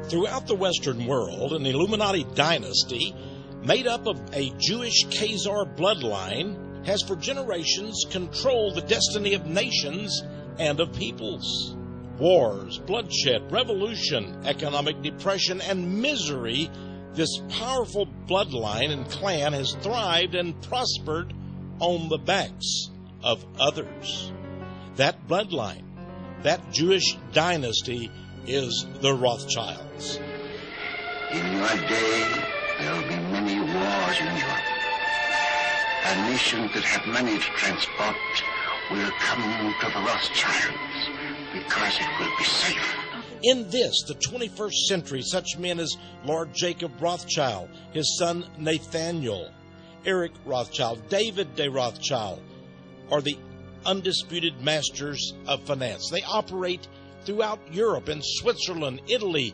Throughout the Western world, an Illuminati dynasty made up of a Jewish Khazar bloodline has for generations controlled the destiny of nations and of peoples. Wars, bloodshed, revolution, economic depression, and misery, this powerful bloodline and clan has thrived and prospered on the backs of others. That bloodline, that Jewish dynasty, is the Rothschilds. In your day, there will be many wars in Europe. And nations that have money to transport will come to the Rothschilds because it will be safe. In this, the 21st century, such men as Lord Jacob Rothschild, his son Nathaniel, Eric Rothschild, David de Rothschild, are the undisputed masters of finance. They operate throughout Europe, in Switzerland, Italy,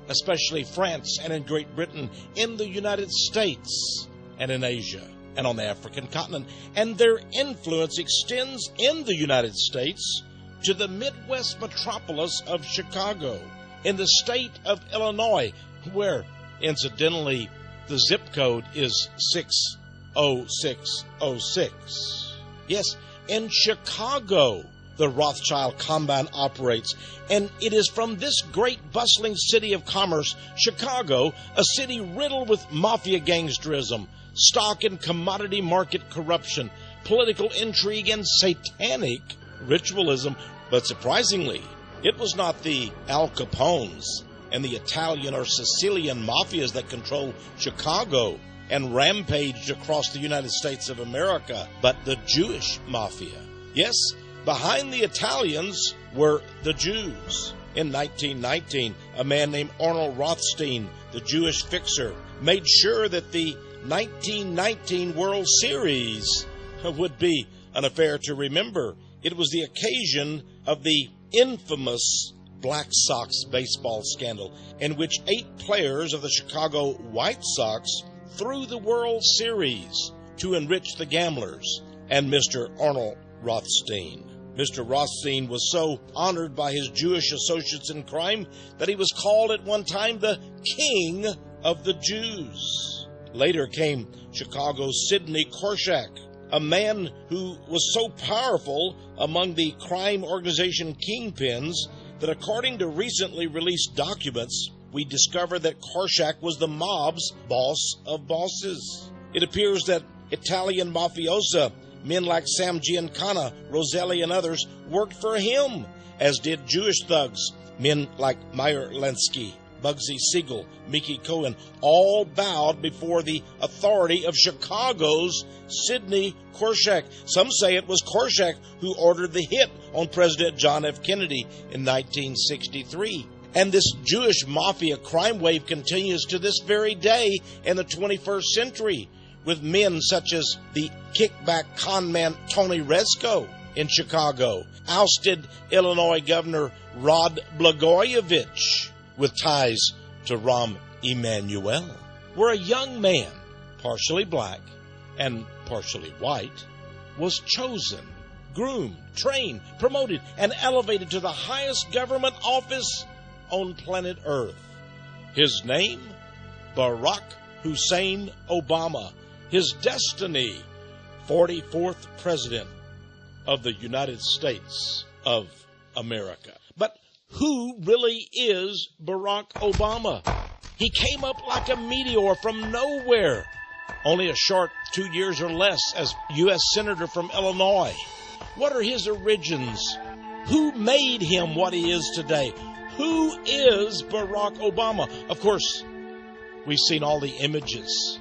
especially France, and in Great Britain, in the United States, and in Asia, and on the African continent. And their influence extends in the United States to the Midwest metropolis of Chicago, in the state of Illinois, where, incidentally, the zip code is 60606. Yes, in Chicago, the Rothschild combine operates, and it is from this great bustling city of commerce, Chicago, a city riddled with mafia gangsterism, stock and commodity market corruption, political intrigue, and satanic ritualism. But surprisingly, it was not the Al Capones and the Italian or Sicilian mafias that controlled Chicago and rampaged across the United States of America, but the Jewish mafia. Yes, behind the Italians were the Jews. In 1919, a man named Arnold Rothstein, the Jewish fixer, made sure that the 1919 World Series would be an affair to remember. It was the occasion of the infamous Black Sox baseball scandal, in which 8 players of the Chicago White Sox threw the World Series to enrich the gamblers and Mr. Arnold Rothstein. Mr. Rothstein was so honored by his Jewish associates in crime that he was called at one time the King of the Jews. Later came Chicago's Sidney Korshak, a man who was so powerful among the crime organization kingpins that according to recently released documents, we discovered that Korshak was the mob's boss of bosses. It appears that Italian mafiosa, men like Sam Giancana, Roselli, and others, worked for him, as did Jewish thugs, men like Meyer Lansky, Bugsy Siegel, Mickey Cohen, all bowed before the authority of Chicago's Sidney Korshak. Some say it was Korshak who ordered the hit on President John F. Kennedy in 1963. And this Jewish mafia crime wave continues to this very day in the 21st century, with men such as the kickback conman Tony Rezko in Chicago, ousted Illinois Governor Rod Blagojevich, with ties to Rahm Emanuel, where a young man, partially black and partially white, was chosen, groomed, trained, promoted, and elevated to the highest government office on planet Earth. His name, Barack Hussein Obama. His destiny, 44th President of the United States of America. But who really is Barack Obama? He came up like a meteor from nowhere, only a short 2 years or less as U.S. Senator from Illinois. What are his origins? Who made him what he is today? Who is Barack Obama? Of course, we've seen all the images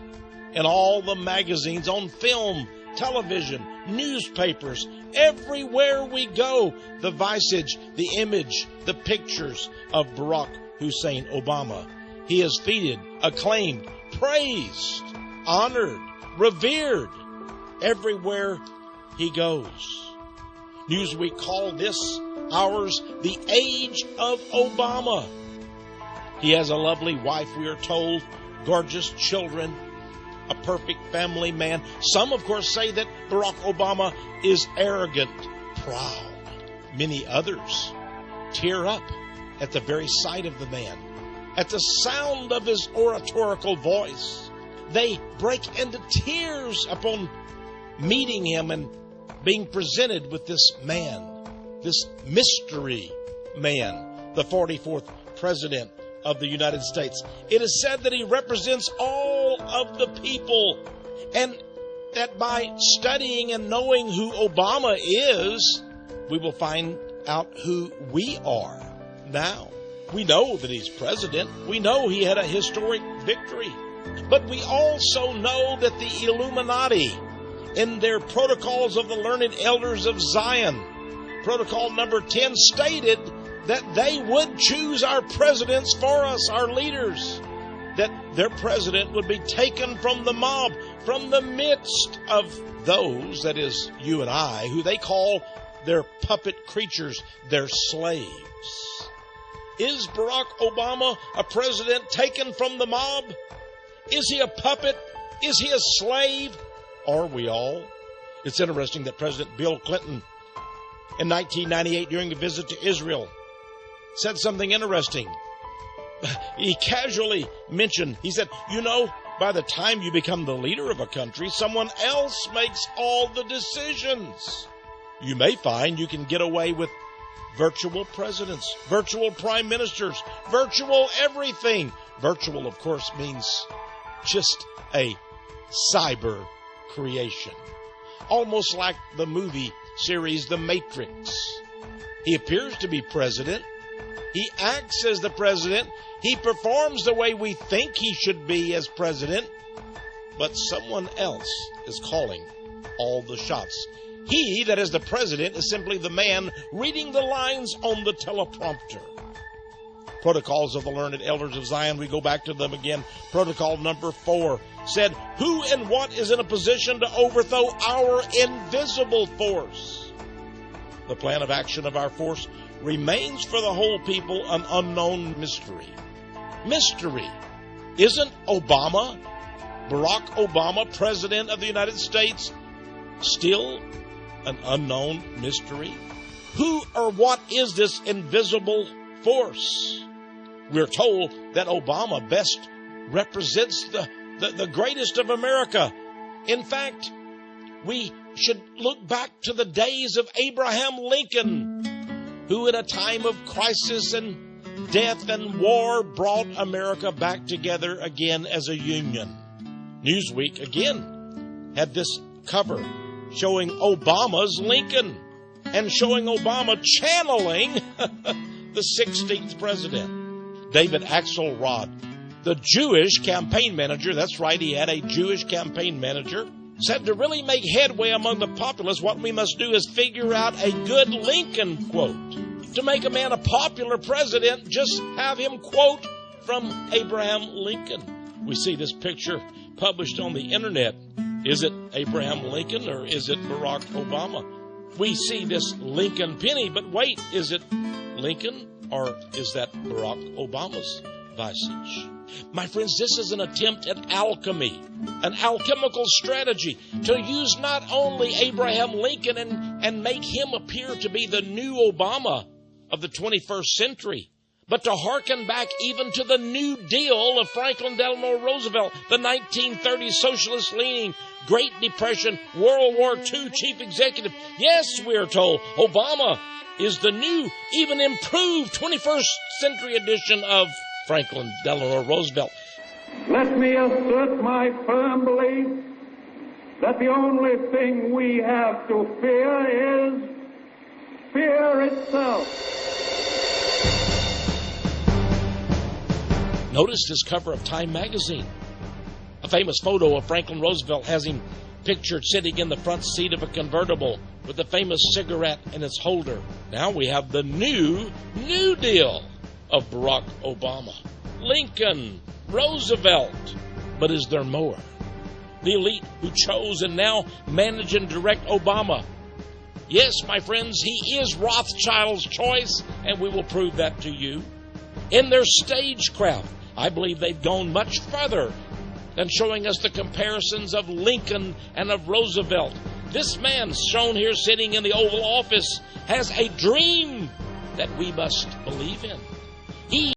in all the magazines, on film, television, newspapers, everywhere we go, the visage, the image, the pictures of Barack Hussein Obama. He is feted, acclaimed, praised, honored, revered everywhere he goes. Newsweek called this ours the age of Obama. He has a lovely wife, we are told, gorgeous children, a perfect family man. Some, of course, say that Barack Obama is arrogant, proud. Many others tear up at the very sight of the man. at the sound of his oratorical voice. They break into tears upon meeting him and being presented with this man, this mystery man, the 44th President of the United States. It is said that he represents all of the people, and that by studying and knowing who Obama is, we will find out who we are now. We know that he's president. We know he had a historic victory. But we also know that the Illuminati, in their Protocols of the Learned Elders of Zion, Protocol number 10, stated that they would choose our presidents for us, our leaders, that their president would be taken from the mob, from the midst of those, that is, you and I, who they call their puppet creatures, their slaves. Is Barack Obama a president taken from the mob? Is he a puppet? Is he a slave? Are we all? It's interesting that President Bill Clinton, in 1998, during a visit to Israel, said something interesting. He casually mentioned, he said, you know, by the time you become the leader of a country, someone else makes all the decisions. You may find you can get away with virtual presidents, virtual prime ministers, virtual everything. Virtual, of course, means just a cyber creation. Almost like the movie series The Matrix. He appears to be president. He acts as the president. He performs the way we think he should be as president. But someone else is calling all the shots. He, that is the president, is simply the man reading the lines on the teleprompter. Protocols of the Learned Elders of Zion, we go back to them again. Protocol number 4 said, who and what is in a position to overthrow our invisible force? The plan of action of our force remains for the whole people an unknown mystery. Mystery. Isn't Obama, Barack Obama, President of the United States, still an unknown mystery? Who or what is this invisible force? We're told that Obama best represents the greatest of America. In fact, we should look back to the days of Abraham Lincoln, who in a time of crisis and death and war brought America back together again as a union. Newsweek again had this cover showing Obama's Lincoln and showing Obama channeling the 16th president. David Axelrod, the Jewish campaign manager, that's right, he had a Jewish campaign manager, said to really make headway among the populace, what we must do is figure out a good Lincoln quote. To make a man a popular president, just have him quote from Abraham Lincoln. We see this picture published on the internet. Is it Abraham Lincoln or is it Barack Obama? We see this Lincoln penny, but wait, is it Lincoln or is that Barack Obama's visage? My friends, this is an attempt at alchemy, an alchemical strategy to use not only Abraham Lincoln and make him appear to be the new Obama of the 21st century, but to hearken back even to the New Deal of Franklin Delano Roosevelt, the 1930s socialist-leaning Great Depression, World War II chief executive. Yes, we are told Obama is the new, even improved 21st century edition of Franklin Delano Roosevelt. Let me assert my firm belief that the only thing we have to fear is fear itself. Notice this cover of Time magazine. A famous photo of Franklin Roosevelt has him pictured sitting in the front seat of a convertible with the famous cigarette in its holder. Now we have the New Deal of Barack Obama, Lincoln, Roosevelt. But is there more? The elite who chose and now manage and direct Obama. Yes, my friends, he is Rothschild's choice, and we will prove that to you. In their stagecraft, I believe they've gone much further than showing us the comparisons of Lincoln and of Roosevelt. This man shown here sitting in the Oval Office has a dream that we must believe in. He